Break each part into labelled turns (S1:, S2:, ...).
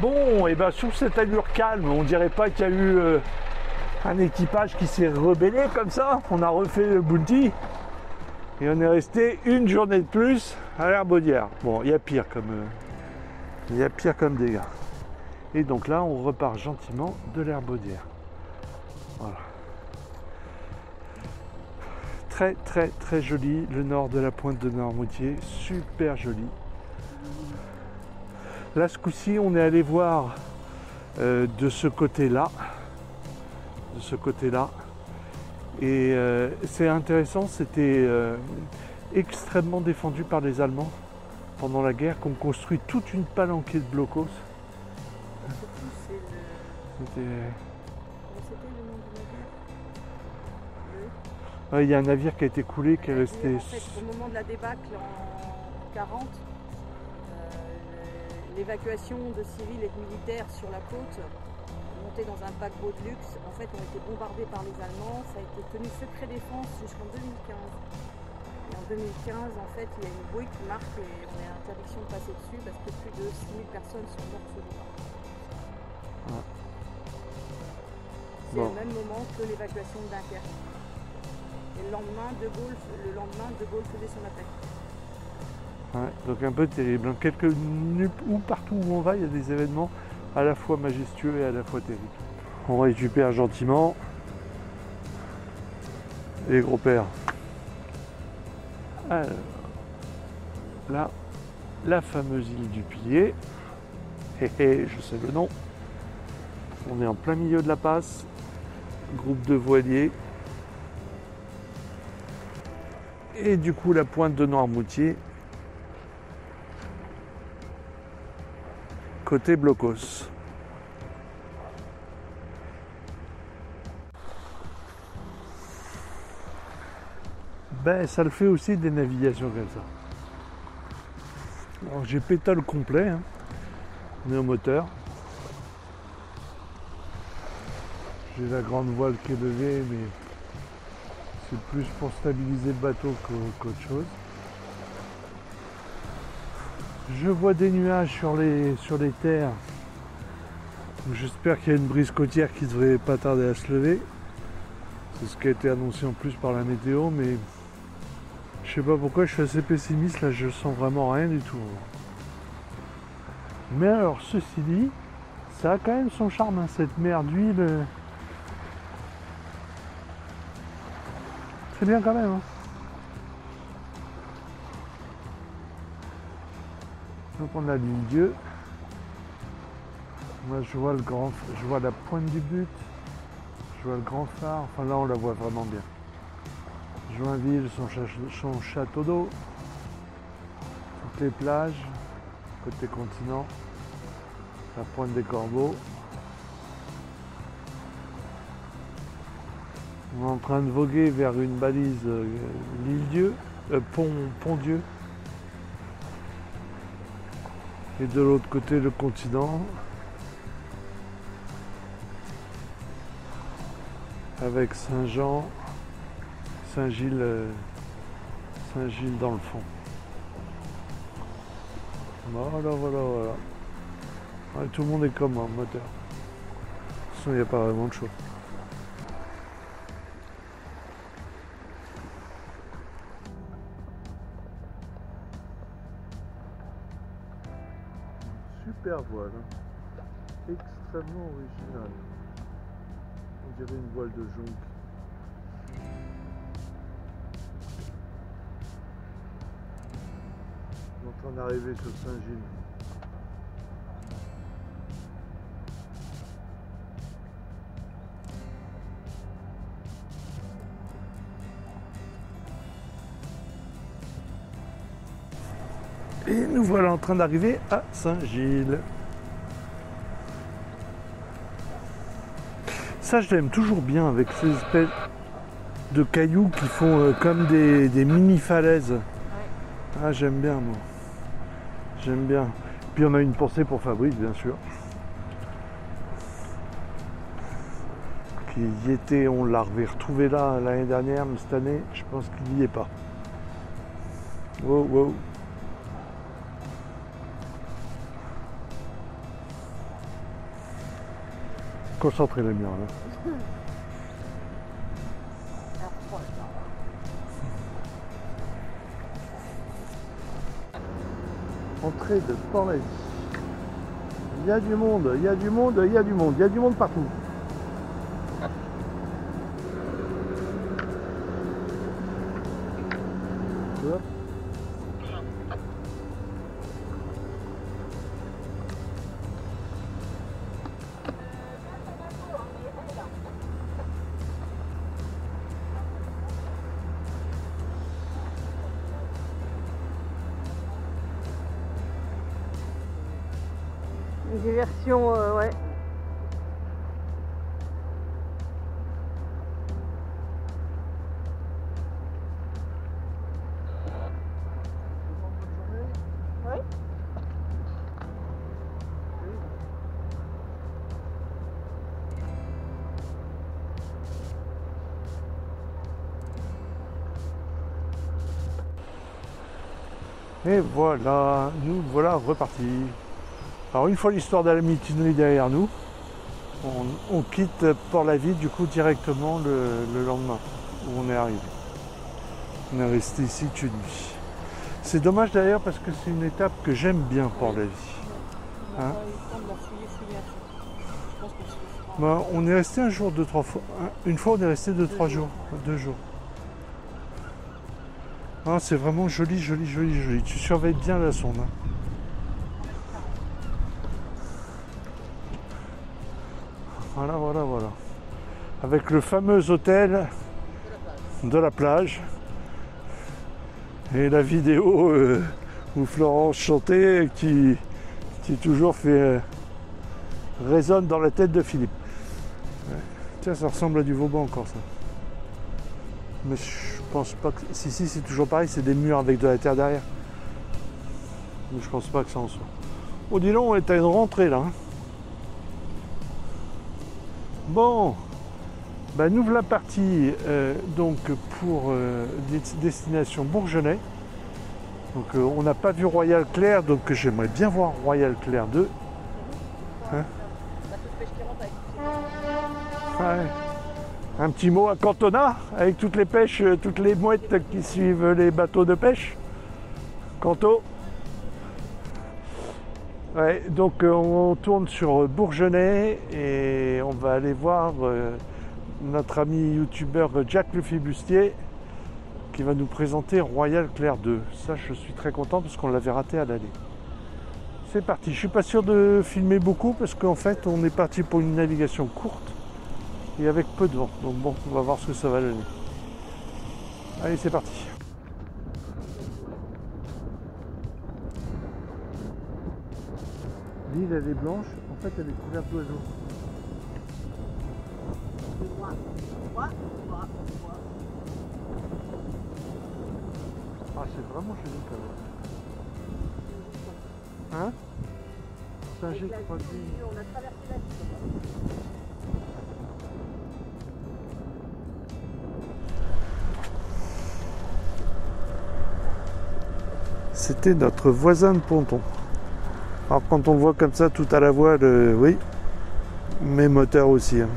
S1: Bon, et ben sur cette allure calme, on dirait pas qu'il y a eu un équipage qui s'est rebellé comme ça. On a refait le bounty et on est resté une journée de plus à l'Herbaudière. Bon, il y a pire comme dégâts. Et donc là, on repart gentiment de l'Herbaudière. Voilà. Très très très joli, le nord de la pointe de Noirmoutier, super joli. Là, ce coup-ci, on est allé voir de ce côté-là. Et c'est intéressant, c'était extrêmement défendu par les Allemands pendant la guerre, qui ont construit toute une palanquée de blocos. C'était
S2: le nom du navire?
S1: Ouais, il y a un navire qui a été coulé, qui est resté...
S2: En fait, au moment de la débâcle en 40, l'évacuation de civils et de militaires sur la côte, montés dans un paquebot de luxe, en fait, ont été bombardés par les Allemands. Ça a été tenu secret défense jusqu'en 2015. Et en 2015, en fait, il y a une bouée qui marque et on a interdiction de passer dessus parce que plus de 6000 personnes sont mortes sous le vent.
S1: Ouais.
S2: C'est au même moment que l'évacuation de Dunkerque. Et le lendemain, De Gaulle faisait son appel.
S1: Ouais, donc un peu terrible. Où partout où on va, il y a des événements à la fois majestueux et à la fois terribles. On récupère gentiment les gros pères. Alors, là, la fameuse île du Pilier. Je sais le nom. On est en plein milieu de la passe. Groupe de voiliers. Et du coup, la pointe de Noirmoutier. Côté Blocos. Ben, ça le fait aussi des navigations comme ça. Alors j'ai pétale complet, hein. On est au moteur. J'ai la grande voile qui est levée, mais c'est plus pour stabiliser le bateau qu'autre chose. Je vois des nuages sur les terres. J'espère qu'il y a une brise côtière qui devrait pas tarder à se lever. C'est ce qui a été annoncé en plus par la météo, mais je sais pas pourquoi je suis assez pessimiste, là je sens vraiment rien du tout. Mais alors ceci dit, ça a quand même son charme, hein, cette mer d'huile. C'est bien quand même. Hein. Donc on a l'île Dieu. Moi je vois la pointe du but. Je vois le grand phare. Enfin là on la voit vraiment bien. Joinville, son château d'eau. Toutes les plages. Côté continent. La pointe des Corbeaux. On est en train de voguer vers une balise l'île Dieu. Pont-Dieu. Et de l'autre côté, le continent, avec Saint-Jean, Saint-Gilles dans le fond. Voilà. Ouais, tout le monde est comme un moteur. De toute façon, il n'y a pas vraiment de choix. Super voile, hein. Extrêmement originale. On dirait une voile de jonque. On est en train d'arriver sur Saint-Gilles. Et nous voilà en train d'arriver à Saint-Gilles. Ça, je l'aime toujours bien avec ces espèces de cailloux qui font comme des mini-falaises. Ouais. Ah, j'aime bien, moi. J'aime bien. Puis on a une pensée pour Fabrice, bien sûr. Qui y était, on l'a retrouvé là l'année dernière, mais cette année, je pense qu'il n'y est pas. Wow. concentré les murs là. Entrée de Port-la-Vie. Il y a du monde, il y a du monde, il y a du monde, il y a du monde partout. Hop.
S2: Des versions, ouais. Oui.
S1: Et voilà, nous voilà repartis. Alors une fois l'histoire de la mutinerie derrière nous, on quitte Port-la-Vie du coup directement le lendemain où on est arrivé. On est resté ici une nuit. C'est dommage d'ailleurs parce que c'est une étape que j'aime bien Port-la-Vie. Hein? Bah, on est resté un jour, deux, trois fois. Une fois on est resté deux, trois jours. 2 jours. Ah, c'est vraiment joli, joli, joli, joli. Tu surveilles bien la sonde. Hein. Voilà, voilà, voilà. Avec le fameux hôtel de la plage. Et la vidéo où Florence chantait qui toujours fait résonne dans la tête de Philippe. Ouais. Tiens, ça ressemble à du Vauban encore ça. Mais je pense pas que... Si, c'est toujours pareil, c'est des murs avec de la terre derrière. Mais je pense pas que ça en soit. Oh, dis donc, on est à une rentrée là. Hein. Bon, bah, nous voilà partis donc pour destination Bourgenais. Donc on n'a pas vu Royal Clair, donc j'aimerais bien voir Royal Clair 2. Hein? Ouais. Un petit mot à Cantona, avec toutes les pêches, toutes les mouettes qui suivent les bateaux de pêche. Canto. Ouais, donc on tourne sur Bourgenais et on va aller voir notre ami youtubeur Jack le Flibustier qui va nous présenter Royal Clair 2. Ça, je suis très content parce qu'on l'avait raté à l'aller. C'est parti. Je suis pas sûr de filmer beaucoup parce qu'en fait, on est parti pour une navigation courte et avec peu de vent. Donc bon, on va voir ce que ça va donner. Allez, c'est parti. L'île, elle est blanche. En fait, elle est couverte d'oiseaux. Ah, c'est vraiment joli quand même. Hein? Saint-Gilles,
S2: on a traversé la ville.
S1: C'était notre voisin de ponton. Alors quand on le voit comme ça, tout à la voile, oui, mais moteur aussi. Hein.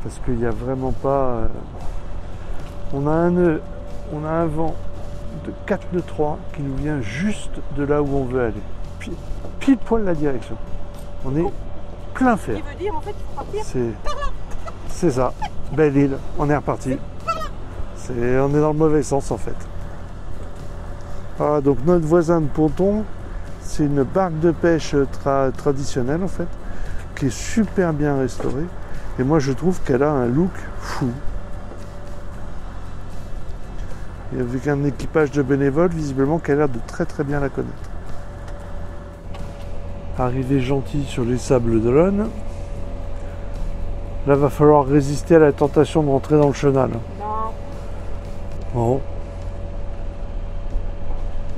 S1: Parce qu'il n'y a vraiment pas... on a un vent de 4 nœuds 3 qui nous vient juste de là où on veut aller. Pile poil la direction. On est plein fer.
S2: Ce qui veut dire en fait qu'il faut partir
S1: c'est ça. Belle île, on est reparti. On est dans le mauvais sens en fait. Voilà, donc notre voisin de ponton, c'est une barque de pêche traditionnelle en fait, qui est super bien restaurée. Et moi je trouve qu'elle a un look fou. Et avec un équipage de bénévoles, visiblement, qui a l'air de très très bien la connaître. Arrivé gentil sur les sables d'Olonne. Là, va falloir résister à la tentation de rentrer dans le chenal.
S2: Non.
S1: Bon.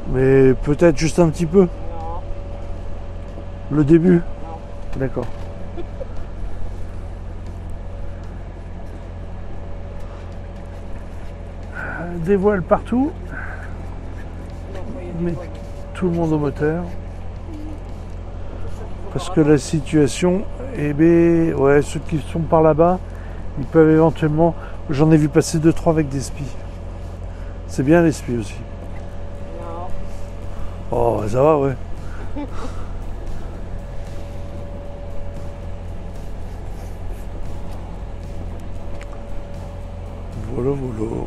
S1: Mais peut-être juste un petit peu.
S2: Non.
S1: Le début.
S2: Non.
S1: D'accord. Des voiles partout. Mais tout le monde au moteur. Parce que la situation Et ben ouais, ceux qui sont par là-bas, ils peuvent éventuellement. J'en ai vu passer 2-3 avec des spies. C'est bien les spies aussi.
S2: Non.
S1: Oh, ça va, ouais. Voilà, voilà.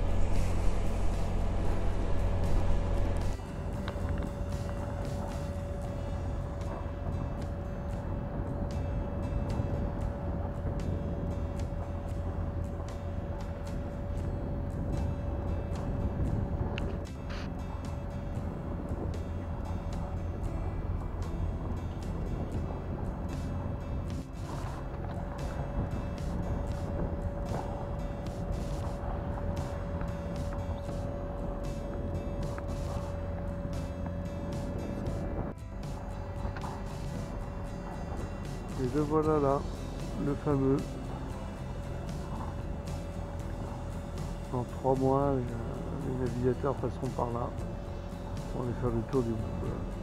S1: Et le voilà là, le fameux. Dans 3 mois, les navigateurs passeront par là pour aller faire le tour du monde.